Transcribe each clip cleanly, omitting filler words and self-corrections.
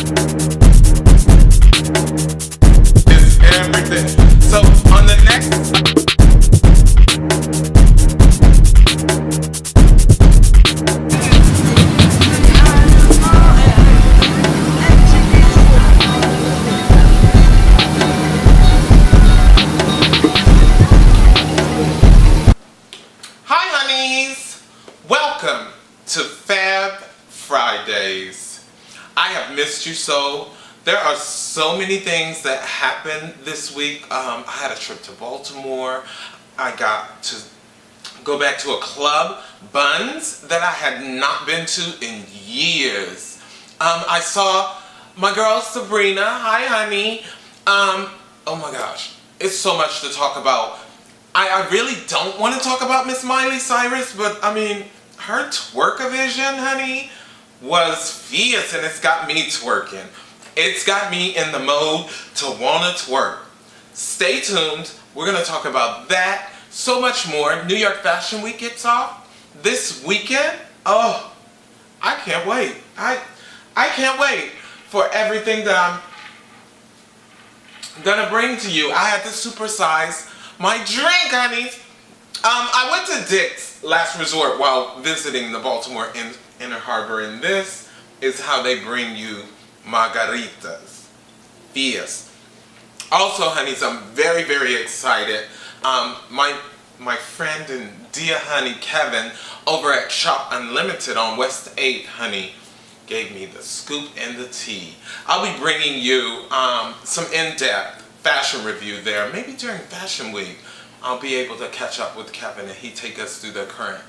It's everything. So on the next Hi honeys! Welcome to Fab Fridayz. I have missed you so. There are so many things that happened this week. I had a trip to Baltimore. I got to go back to a club, Buns, that I had not been to in years. I saw my girl Sabrina. Hi honey. Oh my gosh. It's so much to talk about. I really don't want to talk about Miss Miley Cyrus, but I mean, her twerk-a-vision, honey, was fierce, and it's got me twerking. It's got me in the mode to wanna twerk. Stay tuned. We're gonna talk about that, so much more. New York Fashion Week gets off this weekend. Oh, I can't wait. I can't wait for everything that I'm gonna bring to you. I had to supersize my drink, honeys. I went to Dick's Last Resort while visiting the Baltimore Inner Harbor, and this is how they bring you margaritas. Fierce. Also, honeys, I'm very, very excited. My friend and dear honey Kevin over at Shop Unlimited on West 8th, honey, gave me the scoop and the tea. I'll be bringing you some in-depth fashion review there. Maybe during Fashion Week, I'll be able to catch up with Kevin and he take us through the current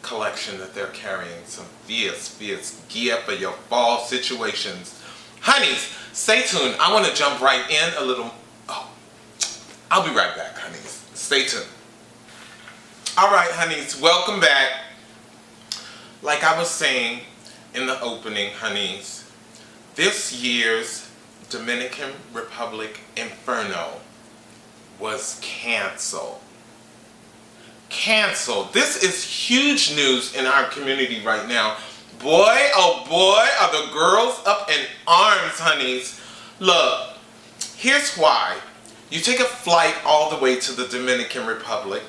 collection that they're carrying. Some fierce gear for your fall situations. Honeys, stay tuned. I want to jump right in a little. Oh, I'll be right back, honeys. Stay tuned. All right, honeys, welcome back. Like I was saying in the opening, honeys, this year's Dominican Republic Inferno was canceled. Canceled. This is huge news in our community right now. Boy, oh boy, are the girls up in arms, honeys. Look, here's why. You take a flight all the way to the Dominican Republic,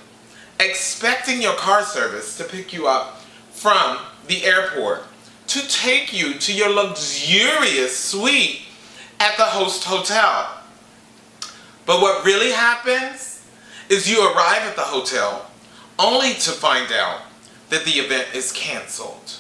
expecting your car service to pick you up from the airport to take you to your luxurious suite at the host hotel. But what really happens is you arrive at the hotel only to find out that the event is canceled.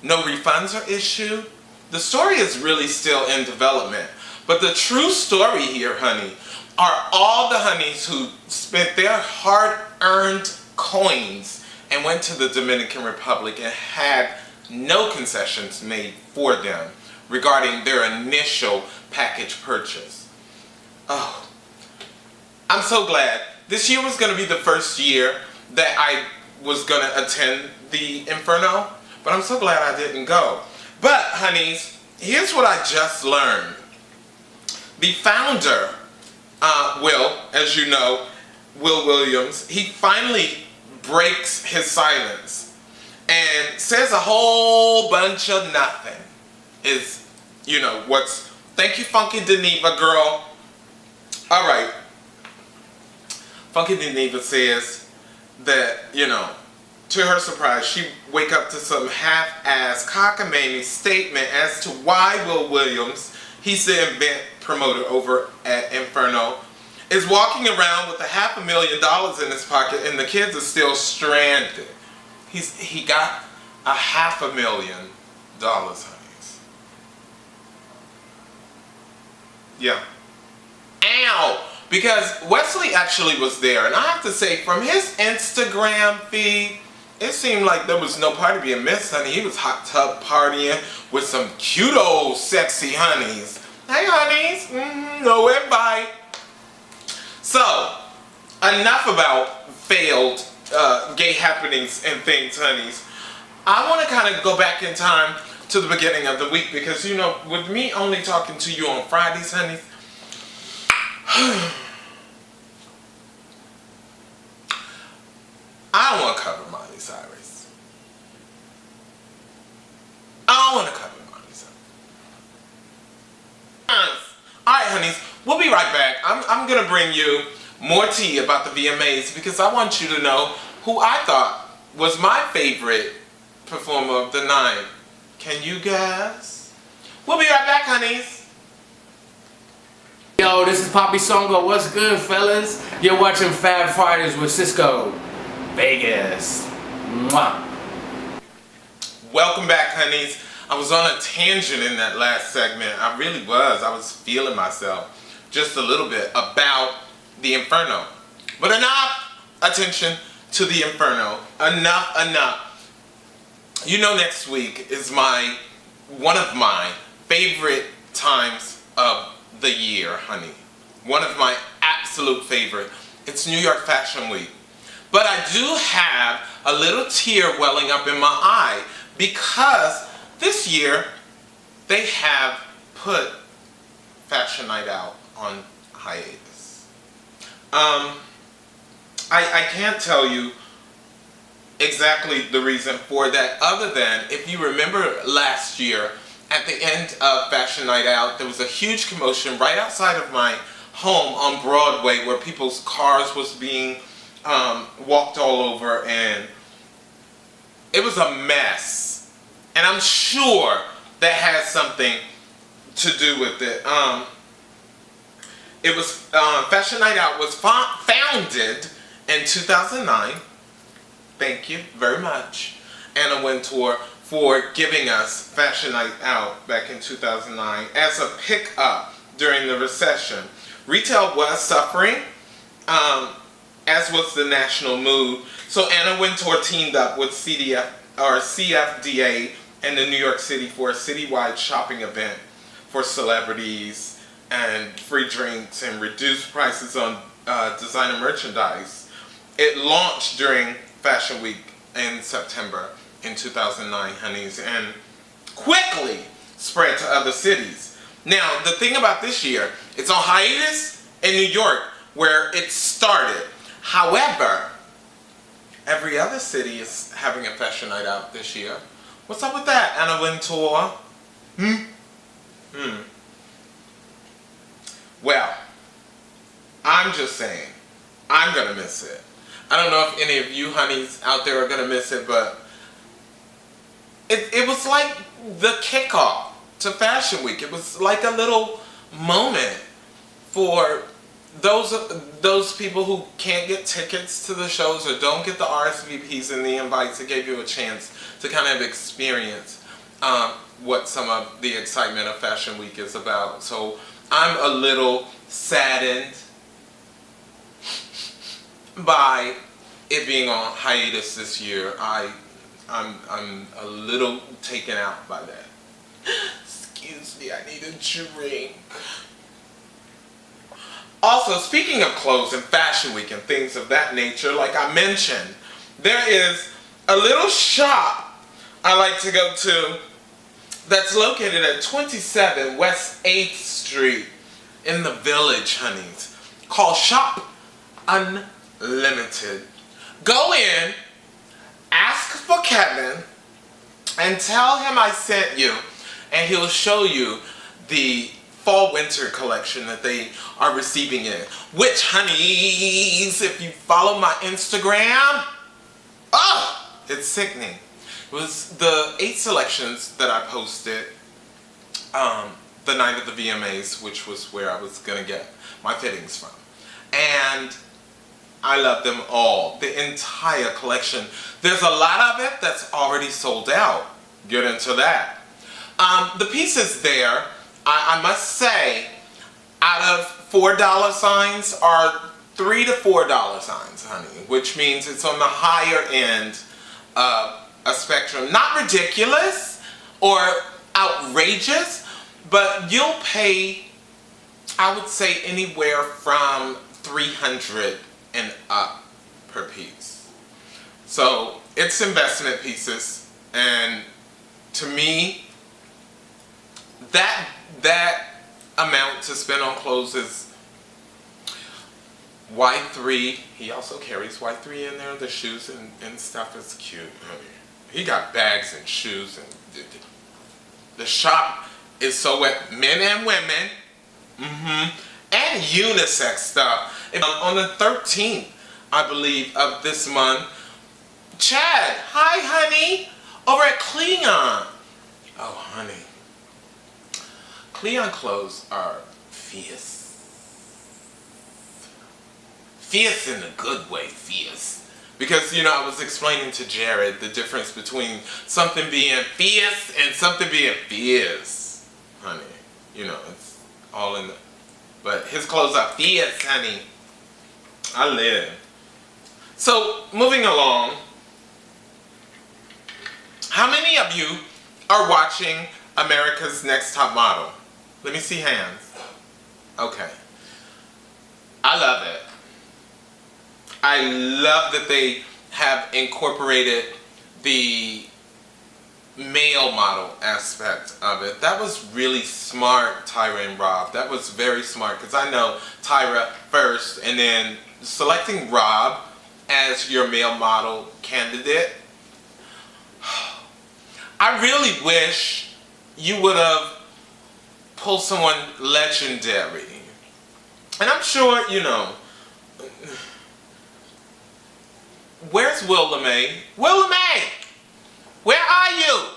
No refunds are issued. The story is really still in development. But the true story here, honey, are all the honeys who spent their hard-earned coins and went to the Dominican Republic and had no concessions made for them regarding their initial package purchase. Oh, I'm so glad. This year was going to be the first year that I was going to attend the Inferno, but I'm so glad I didn't go. But, honeys, here's what I just learned. The founder, Will, as you know, Will Williams, he finally breaks his silence and says a whole bunch of nothing. Is, you know, what's, thank you Funky Deneva, girl. Alright, Funky Deneva says that, you know, to her surprise, she wake up to some half-ass cockamamie statement as to why Will Williams, he's the event promoter over at Inferno, is walking around with $500,000 in his pocket and the kids are still stranded. He got $500,000, honeys. Yeah. Ow! Because Wesley actually was there, and I have to say, from his Instagram feed, it seemed like there was no party being missed, honey. He was hot tub partying with some cute old sexy honeys. Hey honeys, no invite. So, enough about failed gay happenings and things, honeys. I want to kind of go back in time to the beginning of the week because, you know, with me only talking to you on Fridays, honeys, I don't want to cover Miley Cyrus. I don't want to cover Miley Cyrus. Alright, honeys, we'll be right back. I'm gonna bring you more tea about the VMAs because I want you to know who I thought was my favorite performer of the night. Can you guess? We'll be right back, honeys. Yo, this is Poppy Songo. What's good, fellas? You're watching Fab Fridayz with Cisco. Vegas. Mwah. Welcome back, honeys. I was on a tangent in that last segment. I really was. I was feeling myself just a little bit about the Inferno. But enough attention to the Inferno. Enough. You know, next week is one of my favorite times of the year, honey. One of my absolute favorite. It's New York Fashion Week. But I do have a little tear welling up in my eye because this year they have put Fashion Night Out on hiatus. I can't tell you exactly the reason for that, other than if you remember last year at the end of Fashion Night Out, there was a huge commotion right outside of my home on Broadway where people's cars was being walked all over, and it was a mess. And I'm sure that has something to do with it. It was Fashion Night Out was founded in 2009. Thank you very much, Anna Wintour, for giving us Fashion Night Out back in 2009 as a pickup during the recession. Retail was suffering, as was the national mood. So Anna Wintour teamed up with CFDA and the New York City for a citywide shopping event for celebrities and free drinks and reduced prices on designer merchandise. It launched during Fashion Week in September in 2009, honeys, and quickly spread to other cities. Now, the thing about this year, it's on hiatus in New York where it started. However, every other city is having a Fashion Night Out this year. What's up with that, Anna Wintour? Well, I'm just saying, I'm gonna miss it. I don't know if any of you honeys out there are gonna miss it, but it was like the kickoff to Fashion Week. It was like a little moment for those people who can't get tickets to the shows or don't get the RSVPs and the invites. It gave you a chance to kind of experience what some of the excitement of Fashion Week is about. So I'm a little saddened by it being on hiatus this year. I'm a little taken out by that. Excuse me, I need a drink. Also, speaking of clothes and Fashion Week and things of that nature, like I mentioned, there is a little shop I like to go to that's located at 27 West 8th Street in the Village, honeys, called Shop Unlimited. Go in, ask for Kevin, and tell him I sent you, and he'll show you the fall-winter collection that they are receiving in. Which, honeys, if you follow my Instagram, it's sickening. It was the 8 selections that I posted the night of the VMAs, which was where I was going to get my fittings from. And I love them all. The entire collection. There's a lot of it that's already sold out. Get into that. The pieces there, I must say, out of $4 signs are $3 to $4 signs, honey. Which means it's on the higher end of a spectrum. Not ridiculous or outrageous, but you'll pay, I would say, anywhere from $300 and up per piece. So it's investment pieces, and to me, that amount to spend on clothes is Y3. He also carries Y3 in there. The shoes and stuff is cute. He got bags and shoes, and the shop is so wet. Men and women, And unisex stuff. On the 13th, I believe, of this month, Chad, hi honey, over at Cleon. Oh honey, Cleon clothes are fierce. Fierce in a good way, fierce. Because, you know, I was explaining to Jared the difference between something being fierce and something being fierce. Honey, you know, it's all in the... But his clothes are fierce, honey. I live. So, moving along. How many of you are watching America's Next Top Model? Let me see hands. Okay. I love it. I love that they have incorporated the male model aspect of it. That was really smart, Tyra and Rob. That was very smart, because I know Tyra first, and then selecting Rob as your male model candidate. I really wish you would have pulled someone legendary. And I'm sure, you know, where's Willa Mae? Willa Mae! Where are you?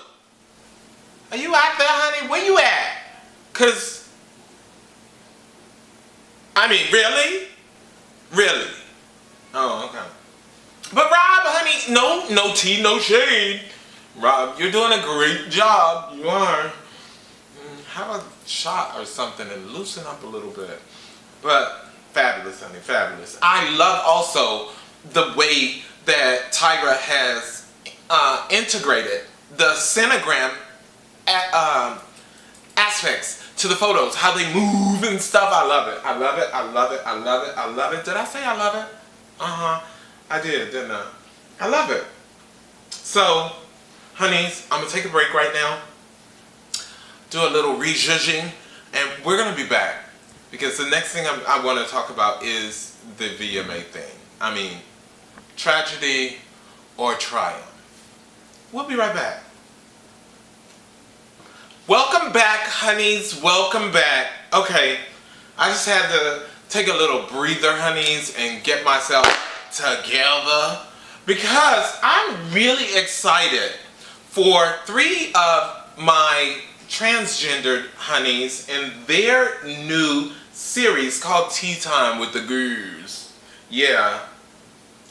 Are you out there, honey? Where you at? Cause, I mean, really? Really? Oh, okay. But Rob, honey, no tea, no shade. Rob, you're doing a great job. You are. Have a shot or something and loosen up a little bit. But fabulous, honey, fabulous. I love also the way that Tyra has integrated the Centigram aspects to the photos, how they move and stuff. I love it. I love it. I love it. I love it. I love it. Did I say I love it? I did, didn't I? I love it. So, honeys, I'm gonna take a break right now, do a little rejudging, and we're gonna be back, because the next thing I want to talk about is the VMA thing. I mean, tragedy or triumph. We'll be right back. Welcome back, honeys. Welcome back. Okay, I just had to take a little breather, honeys, and get myself together, because I'm really excited for 3 of my transgendered honeys and their new series called Tea Time with the Girls. Yeah.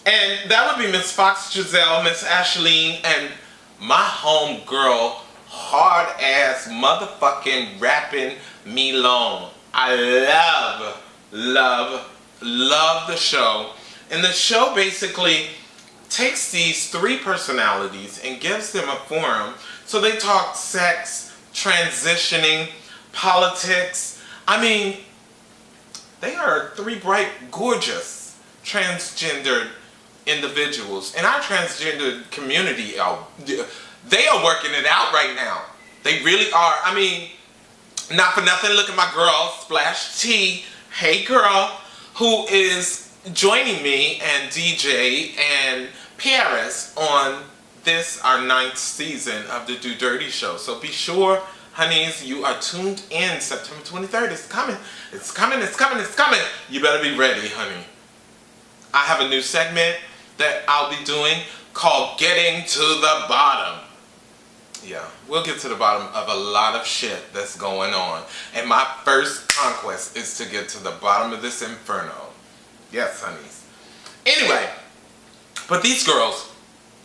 And that would be Miss Fox Giselle, Miss Ashleen, and my home girl, hard ass motherfucking rapping Milone. I love the show. And the show basically takes these 3 personalities and gives them a forum. So they talk sex, transitioning, politics. I mean, they are 3 bright, gorgeous, transgendered individuals. And our transgender community, they are working it out right now. They really are. I mean, not for nothing, look at my girl, Splash T. Hey girl, who is joining me and DJ and Paris on this, our 9th season of the Do Dirty Show. So be sure, honeys, you are tuned in. September 23rd. It's coming. It's coming. It's coming. It's coming. You better be ready, honey. I have a new segment that I'll be doing called Getting to the Bottom. Yeah, we'll get to the bottom of a lot of shit that's going on. And my first conquest is to get to the bottom of this inferno. Yes, honeys. Anyway, but these girls,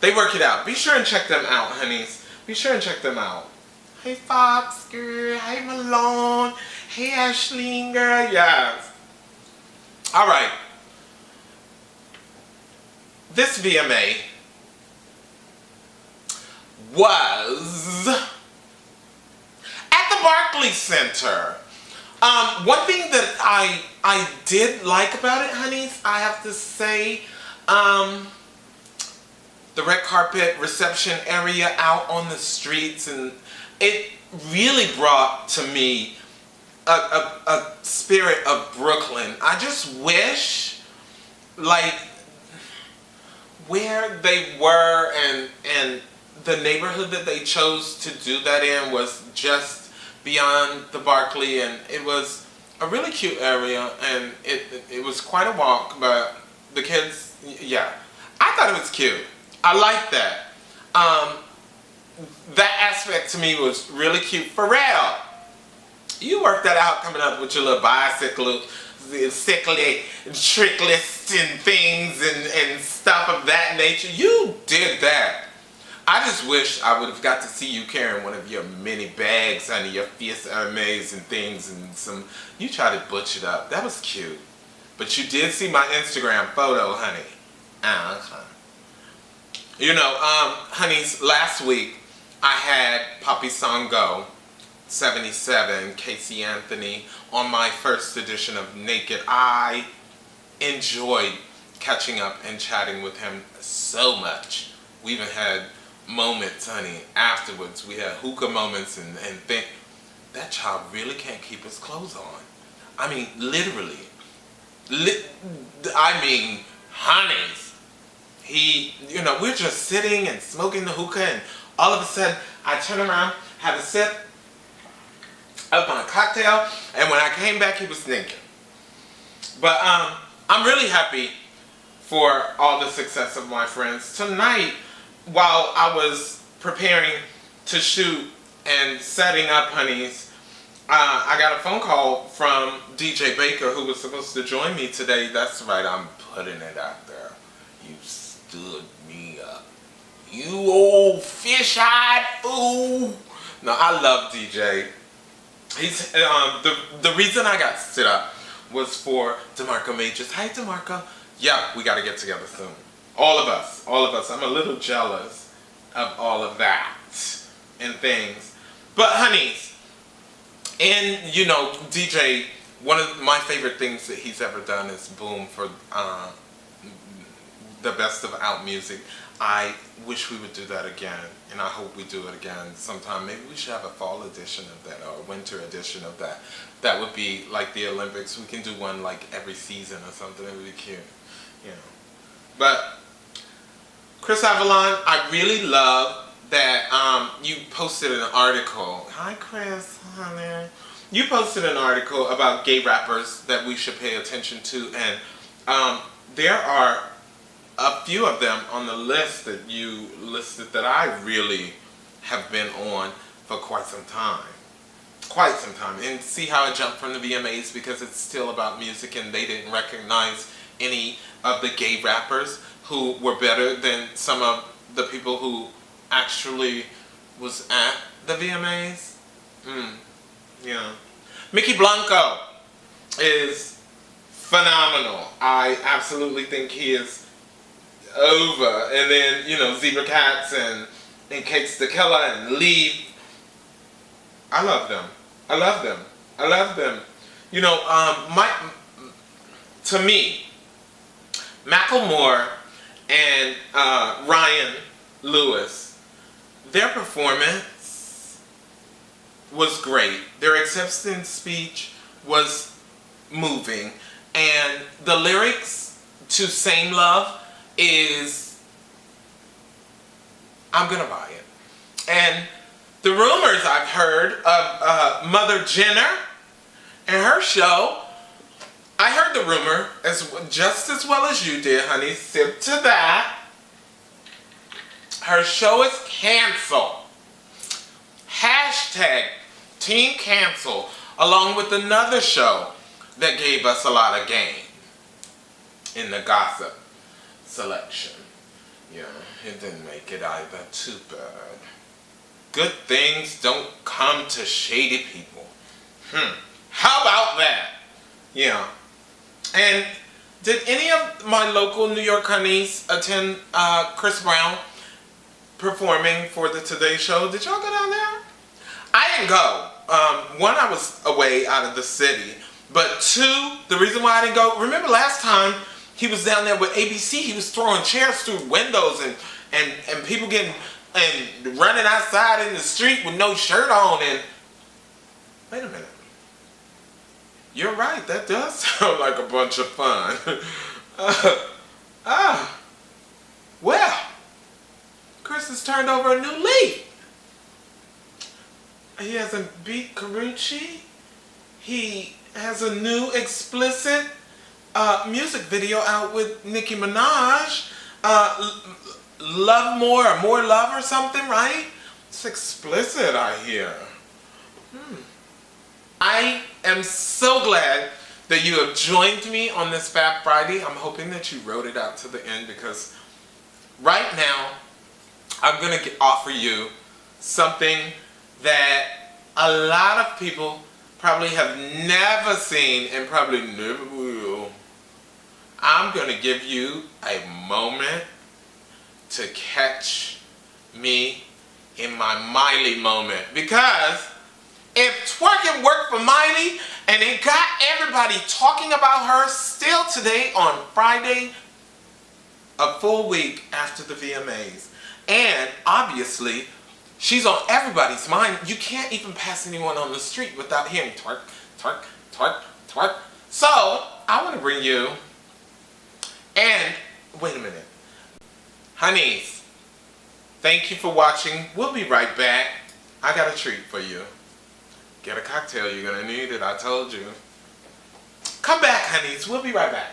they work it out. Be sure and check them out, honeys. Be sure and check them out. Hey, Fox girl. Hey, Malone. Hey, Ashleen girl. Yes. All right. This VMA was at the Barclays Center. One thing that I did like about it, honeys, I have to say, the red carpet reception area out on the streets, and it really brought to me a spirit of Brooklyn. I just wish, like, where they were and the neighborhood that they chose to do that in was just beyond the Barclay, and it was a really cute area, and it was quite a walk, but the kids, yeah. I thought it was cute. I like that. That aspect to me was really cute. Pharrell, you worked that out coming up with your little bicycle, sickly tricklist and things and stuff of that nature. You did that. I just wish I would have got to see you carrying one of your mini bags under your fierce Hermes and things and some. You tried to butch it up. That was cute. But you did see my Instagram photo, honey. Okay. You know, honeys, last week I had Poppy Songo 77, Casey Anthony, on my first edition of Naked. I enjoyed catching up and chatting with him so much. We even had moments, honey, afterwards. We had hookah moments and think that child really can't keep his clothes on. I mean, literally. Honeys. He, you know, we're just sitting and smoking the hookah, and all of a sudden I turn around, have a sip of my cocktail, and when I came back he was naked. But I'm really happy for all the success of my friends. Tonight, while I was preparing to shoot and setting up, honeys, I got a phone call from DJ Baker, who was supposed to join me today. That's right, I'm putting it out there. You stood me up. You old fish-eyed fool. No, I love DJ. He's the reason I got stood up was for DeMarco Majors. Hi, DeMarco. Yeah, we got to get together soon. All of us. I'm a little jealous of all of that and things. But honeys, and you know, DJ, one of my favorite things that he's ever done is boom for the best of out music. I wish we would do that again, and I hope we do it again sometime. Maybe we should have a fall edition of that or a winter edition of that. That would be like the Olympics. We can do one like every season or something. It would be cute, you know. But Chris Avalon, I really love that you posted an article. Hi, Chris. Honey. You posted an article about gay rappers that we should pay attention to, and there are a few of them on the list that you listed that I really have been on for quite some time. And see how I jumped from the VMAs because it's still about music, and they didn't recognize any of the gay rappers who were better than some of the people who actually was at the VMAs. Yeah. Mickey Blanco is phenomenal. I absolutely think he is over. And then, you know, Zebra Cats and Cakes the Killer and Lee. I love them. You know, to me, Macklemore and Ryan Lewis, their performance was great. Their acceptance speech was moving. And the lyrics to Same Love is, I'm gonna buy it. And the rumors I've heard of Mother Jenner and her show, I heard the rumor just as well as you did, honey. Sip to that. Her show is canceled. Hashtag Team Cancel, along with another show that gave us a lot of game in the gossip selection. Yeah, it didn't make it either. Too bad. Good things don't come to shady people. How about that? Yeah. And did any of my local New York honeys attend Chris Brown performing for the Today Show? Did y'all go down there? I didn't go. One, I was away out of the city. But two, the reason why I didn't go, remember last time he was down there with ABC, he was throwing chairs through windows and people getting, and running outside in the street with no shirt on, and wait a minute. You're right, that does sound like a bunch of fun. Well, Chris has turned over a new leaf. He hasn't beat Karuchi. he has a new explicit music video out with Nicki Minaj. Love more or more love or something, right? It's explicit, I hear. I am so glad that you have joined me on this Fab Friday. I'm hoping that you wrote it out to the end, because right now I'm going to offer you something that a lot of people probably have never seen and probably never will. I'm going to give you a moment to catch me in my Miley moment, because if twerking worked for Miley and it got everybody talking about her still today on Friday, a full week after the VMAs, and obviously she's on everybody's mind. You can't even pass anyone on the street without hearing twerk, twerk, twerk, twerk. So I want to bring you, and wait a minute, honeyz, thank you for watching. We'll be right back. I got a treat for you. Get a cocktail, you're gonna need it, I told you. Come back, honeyz, we'll be right back.